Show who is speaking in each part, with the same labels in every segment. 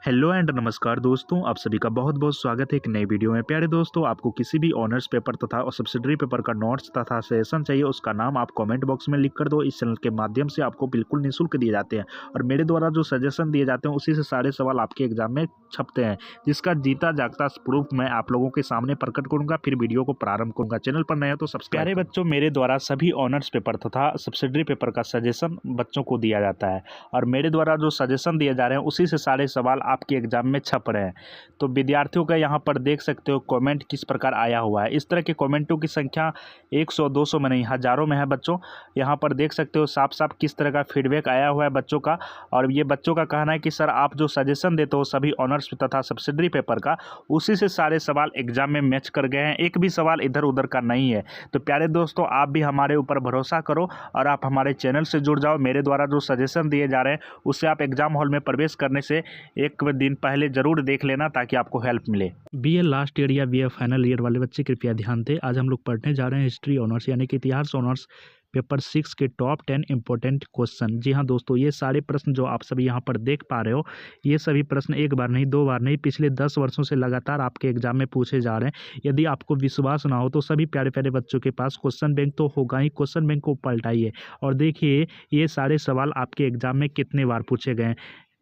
Speaker 1: Hello and नमस्कार दोस्तों, आप सभी का बहुत बहुत स्वागत है एक नई वीडियो में। प्यारे दोस्तों, आपको किसी भी ऑनर्स पेपर तथा सब्सिडरी पेपर का नोट्स तथा सेशन चाहिए, उसका नाम आप कमेंट बॉक्स में लिख कर दो। इस चैनल के माध्यम से आपको बिल्कुल निःशुल्क दिए जाते हैं और मेरे द्वारा जो सजेशन दिए जाते हैं उसी से सारे सवाल आपके एग्जाम में छपते हैं, जिसका जीता जागता प्रूफ मैं आप लोगों के सामने प्रकट करूंगा। फिर वीडियो को प्रारंभ करूंगा। चैनल पर नए हो तो सब्सक्राइब। प्यारे बच्चों, मेरे द्वारा सभी ऑनर्स पेपर तथा सब्सिडरी पेपर का सजेशन बच्चों को दिया जाता है और मेरे द्वारा जो सजेशन दिए जा रहे हैं उसी से सारे सवाल आपके एग्जाम में छप रहे हैं। तो विद्यार्थियों का यहाँ पर देख सकते हो कमेंट किस प्रकार आया हुआ है। इस तरह के कमेंटों की संख्या 100-200 में नहीं, हज़ारों में है बच्चों। यहाँ पर देख सकते हो साफ साफ किस तरह का फीडबैक आया हुआ है बच्चों का। और ये बच्चों का कहना है कि सर आप जो सजेशन देते हो सभी ऑनर्स तथा सब्सिडरी पेपर का, उसी से सारे सवाल एग्जाम में मैच कर गए हैं, एक भी सवाल इधर उधर का नहीं है। तो प्यारे दोस्तों, आप भी हमारे ऊपर भरोसा करो और आप हमारे चैनल से जुड़ जाओ। मेरे द्वारा जो सजेशन दिए जा रहे हैं उससे आप एग्जाम हॉल में प्रवेश करने से एक दिन पहले जरूर देख लेना ताकि आपको हेल्प मिले। बीए लास्ट ईयर या बीए फाइनल ईयर वाले बच्चे कृपया ध्यान दें। आज हम लोग पढ़ने जा रहे हैं हिस्ट्री ऑनर्स यानी कि इतिहास ऑनर्स पेपर 6 के टॉप 10 इंपॉर्टेंट क्वेश्चन। जी हाँ दोस्तों, ये सारे प्रश्न जो आप सभी यहाँ पर देख पा रहे हो, ये सभी प्रश्न एक बार नहीं, दो बार नहीं, पिछले 10 वर्षों से लगातार आपके एग्जाम में पूछे जा रहे हैं। यदि आपको विश्वास ना हो तो सभी प्यारे प्यारे बच्चों के पास क्वेश्चन बैंक तो होगा ही, क्वेश्चन बैंक को पलटाइए और देखिए ये सारे सवाल आपके एग्जाम में कितने बार पूछे गए हैं।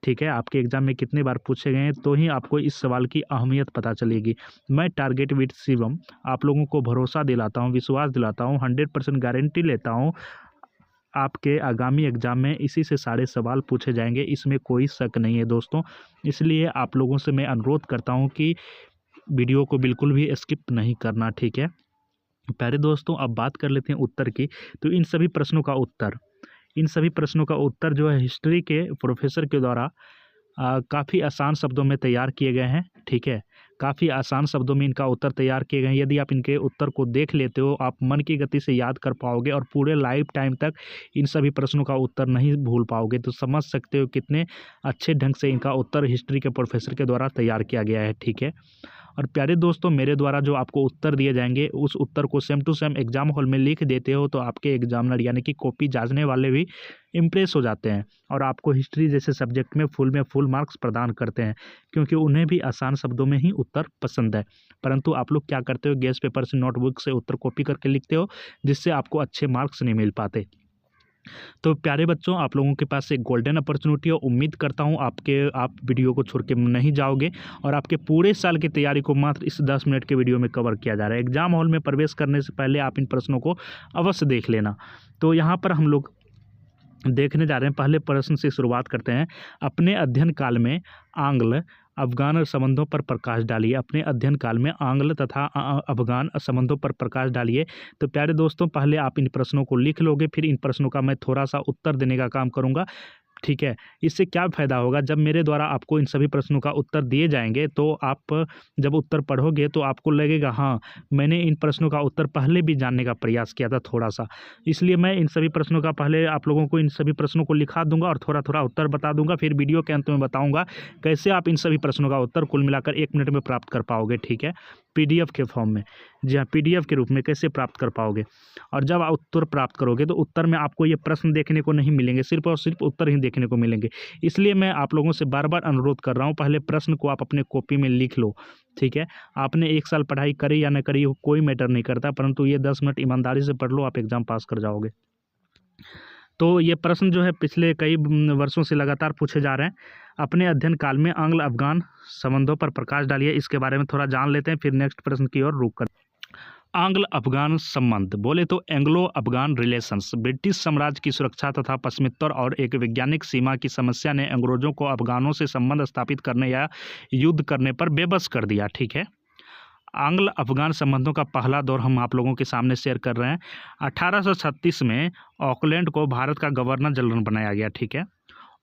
Speaker 1: ठीक है, आपके एग्जाम में कितने बार पूछे गए हैं तो ही आपको इस सवाल की अहमियत पता चलेगी। मैं टारगेट विद शिवम आप लोगों को भरोसा दिलाता हूँ, विश्वास दिलाता हूँ, 100% गारंटी लेता हूँ आपके आगामी एग्जाम में इसी से सारे सवाल पूछे जाएंगे, इसमें कोई शक नहीं है दोस्तों। इसलिए आप लोगों से मैं अनुरोध करता हूँ कि वीडियो को बिल्कुल भी स्किप नहीं करना। ठीक है प्यारे दोस्तों, अब बात कर लेते हैं उत्तर की। तो इन सभी प्रश्नों का उत्तर जो है हिस्ट्री के प्रोफेसर के द्वारा काफ़ी आसान शब्दों में तैयार किए गए हैं। ठीक है, काफ़ी आसान शब्दों में इनका उत्तर तैयार किए गए हैं। यदि आप इनके उत्तर को देख लेते हो आप मन की गति से याद कर पाओगे और पूरे लाइफ टाइम तक इन सभी प्रश्नों का उत्तर नहीं भूल पाओगे। तो समझ सकते हो कितने अच्छे ढंग से इनका उत्तर हिस्ट्री के प्रोफेसर के द्वारा तैयार किया गया है। ठीक है, और प्यारे दोस्तों, मेरे द्वारा जो आपको उत्तर दिए जाएंगे उस उत्तर को same to same exam hall में लिख देते हो तो आपके एग्जामिनर यानी कि कॉपी जांचने वाले भी इम्प्रेस हो जाते हैं और आपको हिस्ट्री जैसे सब्जेक्ट में फुल मार्क्स प्रदान करते हैं, क्योंकि उन्हें भी आसान शब्दों में ही उत्तर पसंद है। परंतु आप लोग क्या करते हो, गेस्ट पेपर से नोटबुक से उत्तर कॉपी करके लिखते हो, जिससे आपको अच्छे मार्क्स नहीं मिल पाते। तो प्यारे बच्चों, आप लोगों के पास एक गोल्डन अपॉर्चुनिटी है। उम्मीद करता हूं आप वीडियो को छोड़ के नहीं जाओगे और आपके पूरे साल की तैयारी को मात्र इस 10 मिनट के वीडियो में कवर किया जा रहा है। एग्जाम हॉल में प्रवेश करने से पहले आप इन प्रश्नों को अवश्य देख लेना। तो यहाँ पर हम लोग देखने जा रहे हैं, पहले प्रश्न से शुरुआत करते हैं। अपने अध्ययन काल में आंग्ल अफगान संबंधों पर प्रकाश डालिए। अपने अध्ययन काल में आंग्ल तथा अफगान संबंधों पर प्रकाश डालिए। तो प्यारे दोस्तों, पहले आप इन प्रश्नों को लिख लोगे, फिर इन प्रश्नों का मैं थोड़ा सा उत्तर देने का काम करूंगा। ठीक है, इससे क्या फ़ायदा होगा, जब मेरे द्वारा आपको इन सभी प्रश्नों का उत्तर दिए जाएंगे तो आप जब उत्तर पढ़ोगे तो आपको लगेगा हाँ मैंने इन प्रश्नों का उत्तर पहले भी जानने का प्रयास किया था थोड़ा सा। इसलिए मैं इन सभी प्रश्नों का पहले आप लोगों को इन सभी प्रश्नों को लिखा दूंगा और थोड़ा थोड़ा उत्तर बता दूंगा। फिर वीडियो के अंत में बताऊंगा कैसे आप इन सभी प्रश्नों का उत्तर कुल मिलाकर 1 मिनट में प्राप्त कर पाओगे। ठीक है, PDF के फॉर्म में, जी हाँ PDF के रूप में कैसे प्राप्त कर पाओगे। और जब आप उत्तर प्राप्त करोगे तो उत्तर में आपको ये प्रश्न देखने को नहीं मिलेंगे, सिर्फ और सिर्फ उत्तर ही देखने को मिलेंगे। इसलिए मैं आप लोगों से बार बार अनुरोध कर रहा हूँ, पहले प्रश्न को आप अपने कॉपी में लिख लो। ठीक है, आपने 1 साल पढ़ाई करी या न करी कोई मैटर नहीं करता, परंतु ये 10 मिनट ईमानदारी से पढ़ लो, आप एग्जाम पास कर जाओगे। तो ये प्रश्न जो है पिछले कई वर्षों से लगातार पूछे जा रहे हैं। अपने अध्ययन काल में आंग्ल अफगान संबंधों पर प्रकाश डालिए, इसके बारे में थोड़ा जान लेते हैं, फिर नेक्स्ट प्रश्न की ओर रुक कर। आंग्ल अफगान संबंध बोले तो एंग्लो अफगान रिलेशंस ब्रिटिश साम्राज्य की सुरक्षा तथा पश्चिमोत्तर और एक वैज्ञानिक सीमा की समस्या ने अंग्रेजों को अफगानों से संबंध स्थापित करने या युद्ध करने पर बेबस कर दिया। ठीक है, आंग्ल अफगान संबंधों का पहला दौर हम आप लोगों के सामने शेयर कर रहे हैं। 1836 में ऑकलैंड को भारत का गवर्नर जनरल बनाया गया। ठीक है,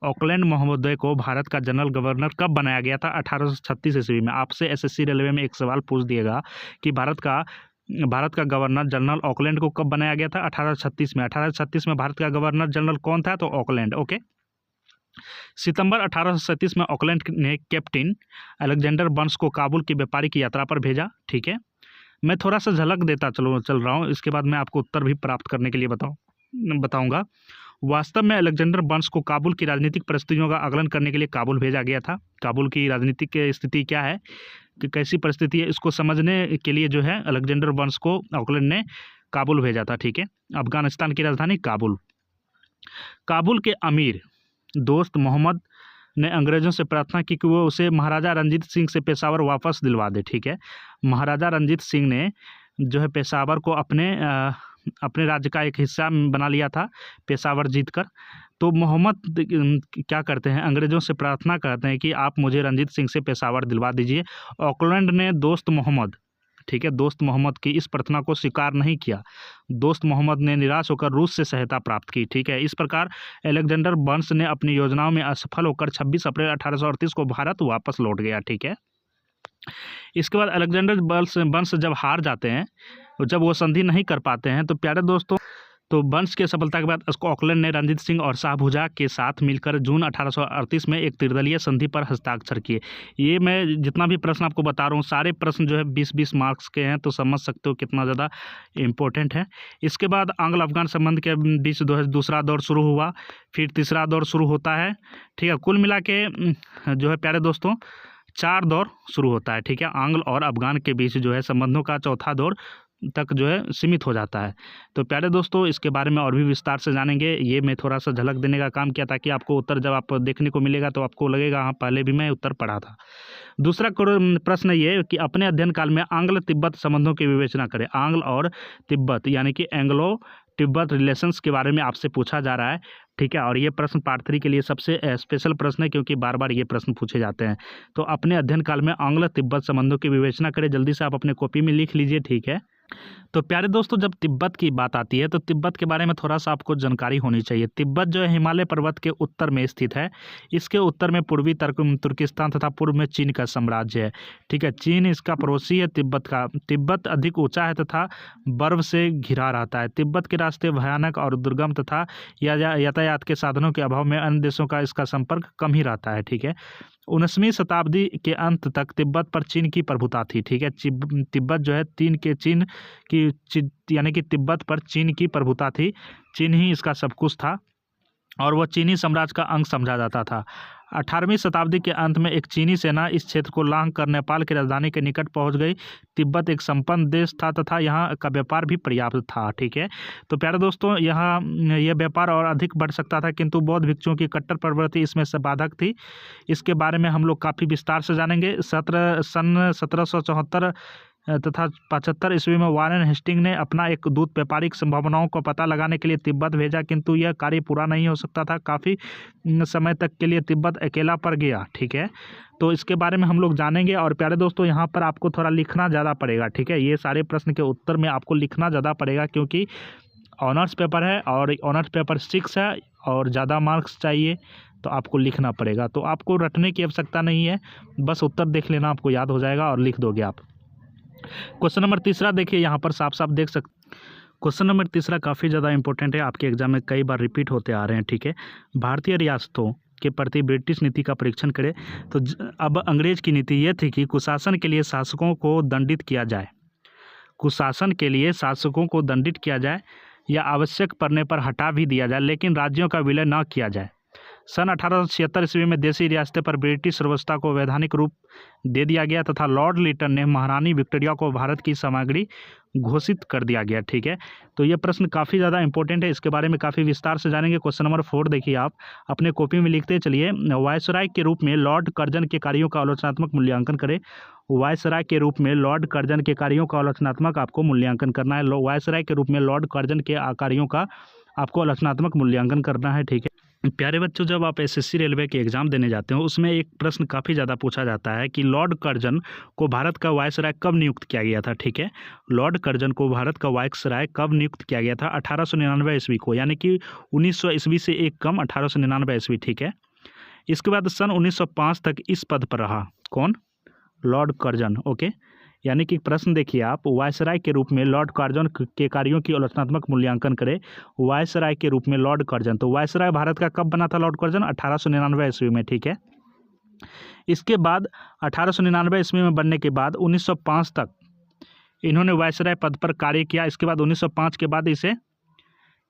Speaker 1: ऑकलैंड महोदय को भारत का जनरल गवर्नर कब बनाया गया था? 1836 ईस्वी में। आपसे SSC रेलवे में एक सवाल पूछ दिएगा कि भारत का गवर्नर जनरल ऑकलैंड को कब बनाया गया था? 1836 में। 1836 में भारत का गवर्नर जनरल कौन था? तो ऑकलैंड। ओके, सितंबर 1837 में ऑकलैंड ने कैप्टन अलेक्जेंडर बर्न्स को काबुल की व्यापारिक यात्रा पर भेजा। ठीक है, मैं थोड़ा सा झलक देता चल रहा हूँ, इसके बाद मैं आपको उत्तर भी प्राप्त करने के लिए बताऊंगा। वास्तव में अलेक्जेंडर बर्न्स को काबुल की राजनीतिक परिस्थितियों का आकलन करने के लिए काबुल भेजा गया था। काबुल की राजनीतिक स्थिति क्या है, कि कैसी परिस्थिति है, इसको समझने के लिए जो है अलेक्जेंडर बर्न्स को ऑकलैंड ने काबुल भेजा था। ठीक है, अफगानिस्तान की राजधानी काबुल। काबुल के अमीर दोस्त मोहम्मद ने अंग्रेज़ों से प्रार्थना की कि वो उसे महाराजा रंजीत सिंह से पेशावर वापस दिलवा दे। ठीक है, महाराजा रंजीत सिंह ने जो है पेशावर को अपने राज्य का एक हिस्सा बना लिया था पेशावर जीतकर। तो मोहम्मद क्या करते हैं, अंग्रेज़ों से प्रार्थना करते हैं कि आप मुझे रंजीत सिंह से पेशावर दिलवा दीजिए। ऑकलैंड ने दोस्त मोहम्मद, ठीक है, दोस्त मोहम्मद की इस प्रार्थना को स्वीकार नहीं किया। दोस्त मोहम्मद ने निराश होकर रूस से सहायता प्राप्त की। ठीक है, इस प्रकार अलेक्जेंडर बर्न्स ने अपनी योजनाओं में असफल होकर 26 अप्रैल 1838 को भारत वापस लौट गया। ठीक है, इसके बाद अलेक्जेंडर बर्न्स जब हार जाते हैं, जब वो संधि नहीं कर पाते हैं, तो प्यारे दोस्तों, तो बर्न्स की सफलता के बाद उसको ऑकलैंड ने रंजीत सिंह और शाह भुजा के साथ मिलकर जून 1838 में एक त्रिदलीय संधि पर हस्ताक्षर किए। ये मैं जितना भी प्रश्न आपको बता रहा हूँ, सारे प्रश्न जो है 20-20 मार्क्स के हैं, तो समझ सकते हो कितना ज़्यादा इम्पोर्टेंट है। इसके बाद आंग्ल अफगान संबंध के बीच दूसरा दौर शुरू हुआ, फिर तीसरा दौर शुरू होता है। ठीक है, कुल मिला के जो है प्यारे दोस्तों 4 दौर शुरू होता है। ठीक है, आंग्ल और अफगान के बीच जो है संबंधों का चौथा दौर तक जो है सीमित हो जाता है। तो प्यारे दोस्तों, इसके बारे में और भी विस्तार से जानेंगे। ये मैं थोड़ा सा झलक देने का काम किया ताकि आपको उत्तर जब आप देखने को मिलेगा तो आपको लगेगा हाँ पहले भी मैं उत्तर पढ़ा था। दूसरा प्रश्न ये कि अपने अध्ययन काल में आंग्ल तिब्बत संबंधों की विवेचना करें। आंग्ल और तिब्बत यानी कि एंग्लो तिब्बत रिलेशंस के बारे में आपसे पूछा जा रहा है। ठीक है, और ये प्रश्न पार्ट 3 के लिए सबसे स्पेशल प्रश्न है क्योंकि बार बार ये प्रश्न पूछे जाते हैं। तो अपने अध्ययन काल में आंग्ल तिब्बत संबंधों की विवेचना करें, जल्दी से आप अपने कॉपी में लिख लीजिए। ठीक है, तो प्यारे दोस्तों, जब तिब्बत की बात आती है तो तिब्बत के बारे में थोड़ा सा आपको जानकारी होनी चाहिए। तिब्बत जो है हिमालय पर्वत के उत्तर में स्थित है। इसके उत्तर में पूर्वी तुर्किस्तान तथा पूर्व में चीन का साम्राज्य है। ठीक है, चीन इसका पड़ोसी है तिब्बत का। तिब्बत अधिक ऊंचा है तथा बर्फ से घिरा रहता है। तिब्बत के रास्ते भयानक और दुर्गम तथा यातायात के साधनों के अभाव में अन्य देशों का इसका संपर्क कम ही रहता है। ठीक है, 19वीं शताब्दी के अंत तक तिब्बत पर चीन की प्रभुता थी। ठीक है, तिब्बत जो है चीन की यानी कि तिब्बत पर चीन की प्रभुता थी। चीन ही इसका सब कुछ था और वह चीनी साम्राज्य का अंग समझा जाता था। 18वीं शताब्दी के अंत में एक चीनी सेना इस क्षेत्र को लांघ कर नेपाल की राजधानी के निकट पहुंच गई। तिब्बत एक संपन्न देश था तथा यहाँ का व्यापार भी पर्याप्त था। ठीक है, तो प्यारे दोस्तों, यहाँ यह व्यापार और अधिक बढ़ सकता था किंतु बौद्ध भिक्षुओं की कट्टर प्रवृत्ति इसमें से बाधक थी। इसके बारे में हम लोग काफ़ी विस्तार से जानेंगे। सन 1774 तथा 75 ईस्वी में वारेन हेस्टिंग ने अपना एक दूत व्यापारिक संभावनाओं को पता लगाने के लिए तिब्बत भेजा, किंतु यह कार्य पूरा नहीं हो सकता था। काफ़ी समय तक के लिए तिब्बत अकेला पड़ गया। ठीक है, तो इसके बारे में हम लोग जानेंगे। और प्यारे दोस्तों, यहाँ पर आपको थोड़ा लिखना ज़्यादा पड़ेगा। ठीक है, ये सारे प्रश्न के उत्तर में आपको लिखना ज़्यादा पड़ेगा क्योंकि ऑनर्स पेपर है और ऑनर्स पेपर 6 है और ज़्यादा मार्क्स चाहिए, तो आपको लिखना पड़ेगा। तो आपको रटने की आवश्यकता नहीं है, बस उत्तर देख लेना, आपको याद हो जाएगा और लिख दोगे आप। क्वेश्चन नंबर 3 देखिए, यहाँ पर साफ साफ देख सकते। क्वेश्चन नंबर 3 काफ़ी ज़्यादा इंपॉर्टेंट है, आपके एग्जाम में कई बार रिपीट होते आ रहे हैं। ठीक है, भारतीय रियासतों के प्रति ब्रिटिश नीति का परीक्षण करें। तो अब अंग्रेज की नीति यह थी कि कुशासन के लिए शासकों को दंडित किया जाए। कुशासन के लिए शासकों को दंडित किया जाए या आवश्यक पड़ने पर हटा भी दिया जाए, लेकिन राज्यों का विलय न किया जाए। सन 1876 ईस्वी में देशी रियासतें पर ब्रिटिश व्यवस्था को वैधानिक रूप दे दिया गया तथा लॉर्ड लिटन ने महारानी विक्टोरिया को भारत की सामग्री घोषित कर दिया गया। ठीक है, तो ये प्रश्न काफ़ी ज़्यादा इंपॉर्टेंट है, इसके बारे में काफ़ी विस्तार से जानेंगे। क्वेश्चन नंबर 4 देखिए, आप अपने कॉपी में लिखते चलिए। वायसराय के रूप में लॉर्ड कर्जन के कार्यों का आलोचनात्मक मूल्यांकन करें। वायसराय के रूप में लॉर्ड कर्जन के कार्यों का आलोचनात्मक आपको मूल्यांकन करना है। वायसराय के रूप में लॉर्ड कर्जन के कार्यों का आपको आलोचनात्मक मूल्यांकन करना है। ठीक है प्यारे बच्चों, जब आप एसएससी रेलवे के एग्जाम देने जाते हो उसमें एक प्रश्न काफ़ी ज़्यादा पूछा जाता है कि लॉर्ड कर्जन को भारत का वायसराय कब नियुक्त किया गया था। ठीक है, लॉर्ड कर्जन को भारत का वायसराय कब नियुक्त किया गया था? 1899 ईस्वी को, यानी कि 1900 ईस्वी से एक कम 1899 ईस्वी। ठीक है, इसके बाद सन 1905 तक इस पद पर रहा। कौन? Lord Curzon. ओके, यानी कि प्रश्न देखिए आप, वायसराय के रूप में लॉर्ड कर्जन के कार्यों की आलोचनात्मक मूल्यांकन करें। वायसराय के रूप में लॉर्ड कर्जन, तो वायसराय भारत का कब बना था लॉर्ड कर्जन? 1899 ईस्वी में। ठीक है, इसके बाद 1899 ईस्वी में बनने के बाद 1905 तक इन्होंने वायसराय पद पर कार्य किया। इसके बाद 1905 के बाद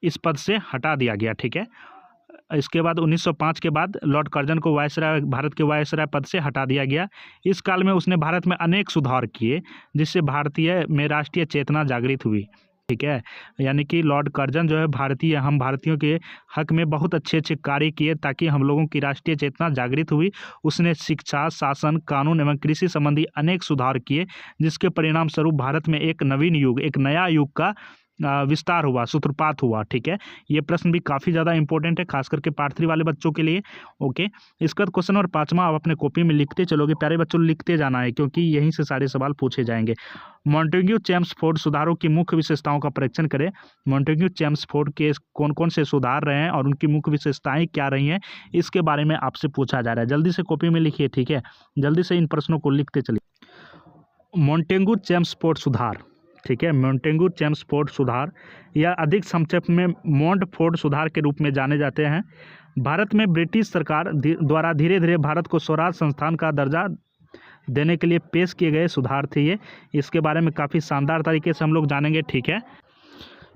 Speaker 1: इस पद से हटा दिया गया। ठीक है, इसके बाद 1905 के बाद लॉर्ड कर्जन को वायसराय, भारत के वायसराय पद से हटा दिया गया। इस काल में उसने भारत में अनेक सुधार किए जिससे भारतीय में राष्ट्रीय चेतना जागृत हुई। ठीक है, यानी कि लॉर्ड कर्जन जो है हम भारतीयों के हक में बहुत अच्छे अच्छे कार्य किए ताकि हम लोगों की राष्ट्रीय चेतना जागृत हुई। उसने शिक्षा, शासन, कानून एवं कृषि संबंधी अनेक सुधार किए जिसके परिणाम स्वरूप भारत में एक नवीन युग, एक नया युग का विस्तार हुआ, सूत्रपात हुआ। ठीक है, ये प्रश्न भी काफ़ी ज़्यादा इंपॉर्टेंट है, खास करके पार्ट 3 वाले बच्चों के लिए। ओके, इसके बाद क्वेश्चन नंबर 5वां आप अपने कॉपी में लिखते चलोगे। प्यारे बच्चों, लिखते जाना है क्योंकि यहीं से सारे सवाल पूछे जाएंगे। मॉन्टेग्यू चेम्सफोर्ड सुधारों की मुख्य विशेषताओं का परीक्षण करें। मॉन्टेग्यू चेम्सफोर्ड के कौन कौन से सुधार रहे हैं और उनकी मुख्य विशेषताएं क्या रही हैं, इसके बारे में आपसे पूछा जा रहा है। जल्दी से कॉपी में लिखिए। ठीक है, जल्दी से इन प्रश्नों को लिखते चलिए। मॉन्टेग्यू चेम्सफोर्ड सुधार, ठीक है, मॉन्टेग्यू चेम्सफोर्ड सुधार या अधिक संक्षेप में मॉन्टफोर्ड सुधार के रूप में जाने जाते हैं। भारत में ब्रिटिश सरकार द्वारा धीरे धीरे भारत को स्वराज संस्थान का दर्जा देने के लिए पेश किए गए सुधार थे ये। इसके बारे में काफ़ी शानदार तरीके से हम लोग जानेंगे। ठीक है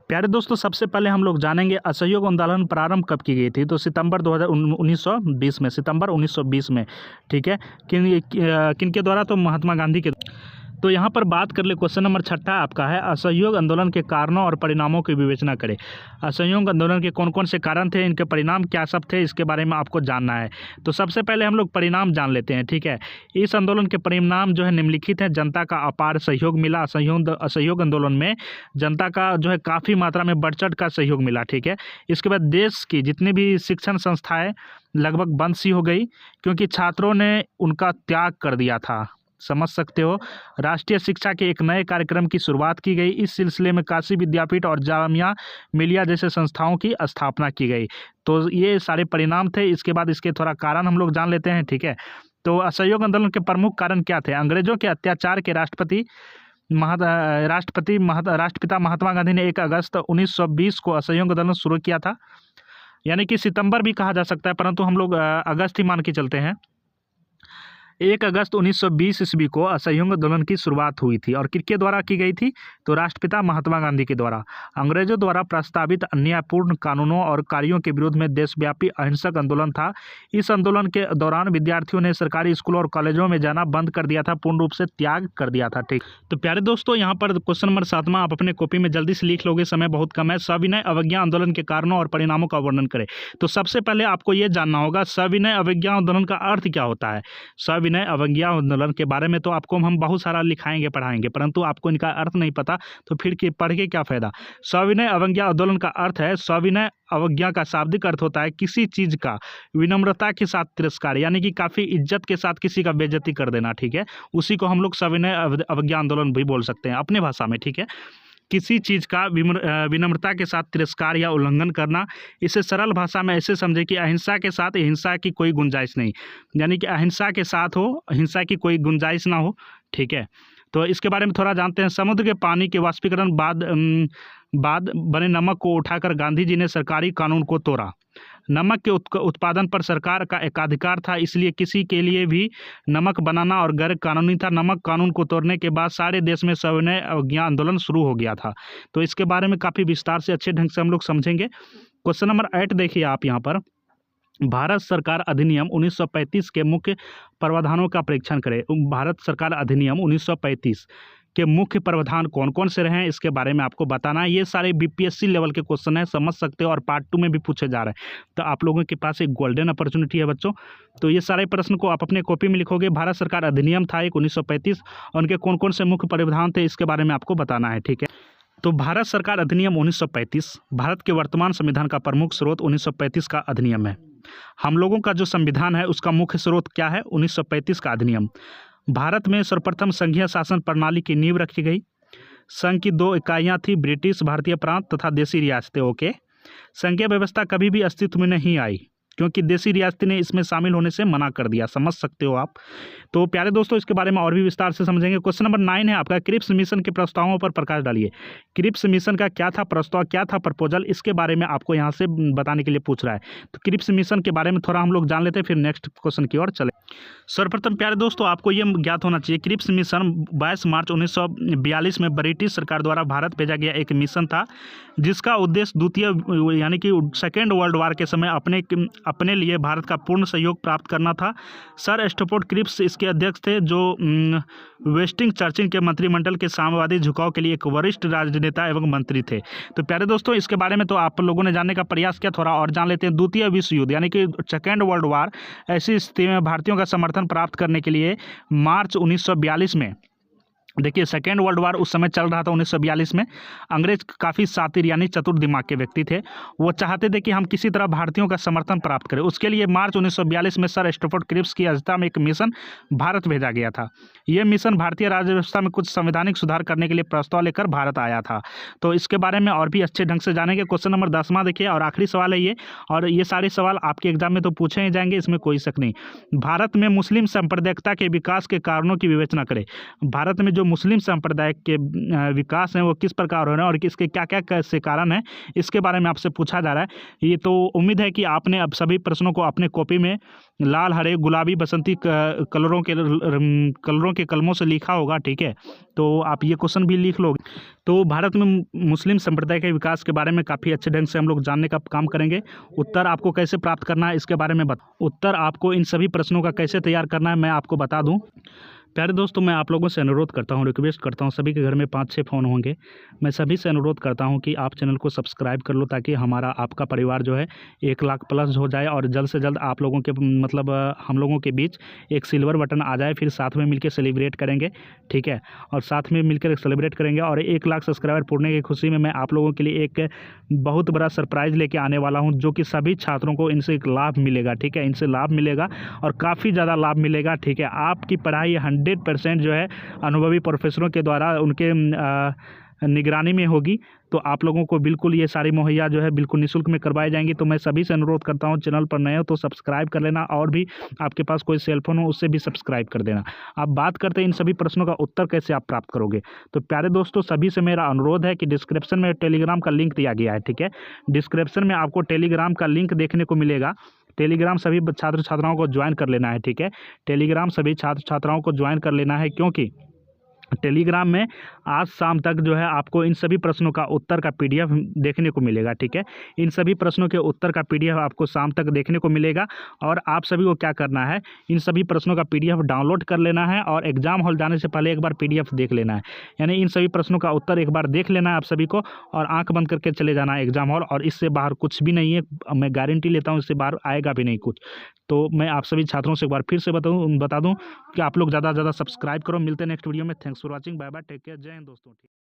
Speaker 1: प्यारे दोस्तों, सबसे पहले हम लोग जानेंगे असहयोग आंदोलन प्रारंभ कब की गई थी। तो सितंबर 1920 में, सितंबर 1920 में। ठीक है, किन के द्वारा? तो महात्मा गांधी के। तो यहाँ पर बात कर ले, क्वेश्चन नंबर 6 आपका है, असहयोग आंदोलन के कारणों और परिणामों की विवेचना करें। असहयोग आंदोलन के कौन कौन से कारण थे, इनके परिणाम क्या सब थे, इसके बारे में आपको जानना है। तो सबसे पहले हम लोग परिणाम जान लेते हैं। ठीक है, इस आंदोलन के परिणाम जो है निम्नलिखित है। जनता का अपार सहयोग मिला। असहयोग आंदोलन में जनता का जो है काफ़ी मात्रा में बढ़ चढ़ का सहयोग मिला। ठीक है, इसके बाद देश की जितनी भी शिक्षण संस्थाएं लगभग बंद सी हो गई क्योंकि छात्रों ने उनका त्याग कर दिया था। समझ सकते हो। राष्ट्रीय शिक्षा के एक नए कार्यक्रम की शुरुआत की गई। इस सिलसिले में काशी विद्यापीठ और जामिया मिलिया जैसे संस्थाओं की स्थापना की गई। तो ये सारे परिणाम थे। इसके बाद इसके थोड़ा कारण हम लोग जान लेते हैं। ठीक है, तो असहयोग आंदोलन के प्रमुख कारण क्या थे? अंग्रेजों के अत्याचार के राष्ट्रपिता महात्मा गांधी ने 1 अगस्त 1920 को असहयोग आंदोलन शुरू किया था। यानी कि सितंबर भी कहा जा सकता है, परंतु हम लोग अगस्त ही मान के चलते हैं। 1 अगस्त 1920 ईस्वी को असहयोग आंदोलन की शुरुआत हुई थी और किसके द्वारा की गई थी? तो राष्ट्रपिता महात्मा गांधी के द्वारा। अंग्रेजों द्वारा प्रस्तावित अन्यायपूर्ण कानूनों और कार्यों के विरोध में देशव्यापी अहिंसक आंदोलन था। इस आंदोलन के दौरान विद्यार्थियों ने सरकारी स्कूलों और कॉलेजों में जाना बंद कर दिया था, पूर्ण रूप से त्याग कर दिया था। ठीक, तो प्यारे दोस्तों, यहाँ पर क्वेश्चन नंबर 7वां आप अपने कॉपी में जल्दी से लिख लोगे, समय बहुत कम है। सविनय अवज्ञा आंदोलन के कारणों और परिणामों का वर्णन करें। तो सबसे पहले आपको यह जानना होगा सविनय अवज्ञा आंदोलन का अर्थ क्या होता है। सविनय अवज्ञा आंदोलन के बारे में तो आपको हम बहुत सारा लिखाएंगे, पढ़ाएंगे, परंतु आपको इनका अर्थ नहीं पता तो फिर पढ़ के क्या फायदा। सविनय अवज्ञा आंदोलन का अर्थ है, सविनय अवज्ञा का शाब्दिक अर्थ होता है किसी चीज का विनम्रता के साथ तिरस्कार, यानी कि काफी इज्जत के साथ किसी का बेइज्जती कर देना। ठीक है, उसी को हम लोग सविनय अवज्ञा आंदोलन भी बोल सकते हैं अपने भाषा में। ठीक है, किसी चीज़ का विनम्रता के साथ तिरस्कार या उल्लंघन करना। इसे सरल भाषा में ऐसे समझे कि अहिंसा के साथ हिंसा की कोई गुंजाइश नहीं, यानी कि अहिंसा के साथ हो, हिंसा की कोई गुंजाइश ना हो। ठीक है, तो इसके बारे में थोड़ा जानते हैं। समुद्र के पानी के वाष्पीकरण बाद बने नमक को उठाकर गांधी जी ने सरकारी कानून को तोड़ा। नमक के उत्पादन पर सरकार का एकाधिकार था, इसलिए किसी के लिए भी नमक बनाना और गैर कानूनी था। नमक कानून को तोड़ने के बाद सारे देश में सविनय अवज्ञा आंदोलन शुरू हो गया था। तो इसके बारे में काफ़ी विस्तार से अच्छे ढंग से हम लोग समझेंगे। क्वेश्चन नंबर 8 देखिए आप यहाँ पर, भारत सरकार अधिनियम 1935 के मुख्य प्रावधानों का परीक्षण करें। भारत सरकार अधिनियम 1935 के मुख्य प्रावधान कौन कौन से रहे हैं, इसके बारे में आपको बताना है। ये सारे बीपीएससी लेवल के क्वेश्चन है, समझ सकते हो, और पार्ट 2 में भी पूछे जा रहे हैं। तो आप लोगों के पास एक गोल्डन अपॉर्चुनिटी है बच्चों। तो ये सारे प्रश्न को आप अपने कॉपी में लिखोगे। भारत सरकार अधिनियम था एक 1935 और उनके कौन कौन से मुख्य प्रावधान थे, इसके बारे में आपको बताना है। ठीक है, तो भारत सरकार अधिनियम 1935 भारत के वर्तमान संविधान का प्रमुख स्रोत 1935 का अधिनियम है। हम लोगों का जो संविधान है उसका मुख्य स्रोत क्या है? 1935 का अधिनियम। भारत में सर्वप्रथम संघीय शासन प्रणाली की नींव रखी गई। संघ की 2 इकाइयाँ थी, ब्रिटिश भारतीय प्रांत तथा देशी रियासतें। ओके, संघीय व्यवस्था कभी भी अस्तित्व में नहीं आई। क्योंकि देसी रियासती ने इसमें शामिल होने से मना कर दिया, समझ सकते हो आप। तो प्यारे दोस्तों, इसके बारे में और भी विस्तार से समझेंगे। क्वेश्चन नंबर 9 है आपका, क्रिप्स मिशन के प्रस्तावों पर प्रकाश डालिए। क्रिप्स मिशन का क्या था प्रस्ताव, क्या था प्रपोजल, इसके बारे में आपको यहाँ से बताने के लिए पूछ रहा है। तो क्रिप्स मिशन के बारे में थोड़ा हम लोग जान लेते हैं, फिर नेक्स्ट क्वेश्चन की ओर चले। सर्वप्रथम प्यारे दोस्तों, आपको ये ज्ञात होना चाहिए, क्रिप्स मिशन 22 मार्च 1942 में ब्रिटिश सरकार द्वारा भारत भेजा गया एक मिशन था, जिसका उद्देश्य द्वितीय यानी कि सेकेंड वर्ल्ड वार के समय अपने लिए भारत का पूर्ण सहयोग प्राप्त करना था। सर स्टुअर्ट क्रिप्स इसके अध्यक्ष थे, जो वेस्टिंग चर्चिल के मंत्रिमंडल के साम्यवादी झुकाव के लिए एक वरिष्ठ राजनेता एवं मंत्री थे। तो प्यारे दोस्तों, इसके बारे में तो आप लोगों ने जानने का प्रयास किया, थोड़ा और जान लेते हैं। द्वितीय विश्व युद्ध यानी कि सेकेंड वर्ल्ड वार, ऐसी स्थिति में भारतीयों का समर्थन प्राप्त करने के लिए मार्च 1942 में, देखिए सेकेंड वर्ल्ड वार उस समय चल रहा था 1942 में। अंग्रेज काफ़ी शातिर यानी चतुर दिमाग के व्यक्ति थे, वो चाहते थे कि हम किसी तरह भारतीयों का समर्थन प्राप्त करें। उसके लिए मार्च 1942 में सर स्टुअर्ट क्रिप्स की अध्यक्षता में एक मिशन भारत भेजा गया था। यह मिशन भारतीय राज्य व्यवस्था में कुछ संवैधानिक सुधार करने के लिए प्रस्ताव लेकर भारत आया था। तो इसके बारे में और भी अच्छे ढंग से जानेंगे। क्वेश्चन नंबर 10वां देखिए, और आखिरी सवाल है ये, और ये सारे सवाल आपके एग्जाम में तो पूछे ही जाएंगे, इसमें कोई शक नहीं। भारत में मुस्लिम सांप्रदायिकता के विकास के कारणों की विवेचना करें। भारत में जो मुस्लिम संप्रदाय के विकास हैं वो किस प्रकार हो रहे हैं और किसके क्या क्या कैसे कारण है, इसके बारे में आपसे पूछा जा रहा है। ये तो उम्मीद है कि आपने अब सभी प्रश्नों को अपने कॉपी में लाल, हरे, गुलाबी, बसंती कलरों के कलमों से लिखा होगा, ठीक है। तो आप ये क्वेश्चन भी लिख लोगे। तो भारत में मुस्लिम संप्रदाय के विकास के बारे में काफ़ी अच्छे ढंग से हम लोग जानने का काम करेंगे। उत्तर आपको कैसे प्राप्त करना है इसके बारे में उत्तर आपको इन सभी प्रश्नों का कैसे तैयार करना है मैं आपको बता दूं। प्यारे दोस्तों, मैं आप लोगों से अनुरोध करता हूं, रिक्वेस्ट करता हूं, सभी के घर में 5-6 फ़ोन होंगे, मैं सभी से अनुरोध करता हूं कि आप चैनल को सब्सक्राइब कर लो, ताकि हमारा आपका परिवार जो है 1 लाख प्लस हो जाए और जल्द से जल्द आप लोगों के मतलब हम लोगों के बीच एक सिल्वर बटन आ जाए, फिर साथ में मिलकर सेलिब्रेट करेंगे, ठीक है। और साथ में मिलकर सेलिब्रेट करेंगे और 1 लाख सब्सक्राइबर पूरने की खुशी में मैं आप लोगों के लिए एक बहुत बड़ा सरप्राइज़ लेके आने वाला हूँ, जो कि सभी छात्रों को इनसे एक लाभ मिलेगा, ठीक है। इनसे लाभ मिलेगा और काफ़ी ज़्यादा लाभ मिलेगा, ठीक है। आपकी पढ़ाई 100% जो है अनुभवी प्रोफेसरों के द्वारा उनके निगरानी में होगी, तो आप लोगों को बिल्कुल ये सारी मुहैया जो है बिल्कुल निःशुल्क में करवाई जाएंगी। तो मैं सभी से अनुरोध करता हूँ, चैनल पर नए हो तो सब्सक्राइब कर लेना, और भी आपके पास कोई सेलफोन हो उससे भी सब्सक्राइब कर देना। अब बात करते हैं इन सभी प्रश्नों का उत्तर कैसे आप प्राप्त करोगे। तो प्यारे दोस्तों, सभी से मेरा अनुरोध है कि डिस्क्रिप्शन में टेलीग्राम का लिंक दिया गया है, ठीक है। डिस्क्रिप्शन में आपको टेलीग्राम का लिंक देखने को मिलेगा। टेलीग्राम सभी छात्र छात्राओं को ज्वाइन कर लेना है, ठीक है। टेलीग्राम सभी छात्र छात्राओं को ज्वाइन कर लेना है, क्योंकि टेलीग्राम में आज शाम तक जो है आपको इन सभी प्रश्नों का उत्तर का पीडीएफ देखने को मिलेगा, ठीक है। इन सभी प्रश्नों के उत्तर का पीडीएफ आपको शाम तक देखने को मिलेगा, और आप सभी को क्या करना है, इन सभी प्रश्नों का पीडीएफ डाउनलोड कर लेना है और एग्जाम हॉल जाने से पहले एक बार पीडीएफ देख लेना है। यानी इन सभी प्रश्नों का उत्तर एक बार देख लेना है आप सभी को, और आंख बंद करके चले जाना है एग्जाम हॉल, और इससे बाहर कुछ भी नहीं है, मैं गारंटी लेता हूँ, इससे बाहर आएगा भी नहीं कुछ। तो मैं आप सभी छात्रों से एक बार फिर से बता दूं कि आप लोग ज़्यादा से ज़्यादा सब्सक्राइब करो। मिलते हैं नेक्स्ट वीडियो में। Thanks for watching, bye bye, take care, जय हिंद दोस्तों।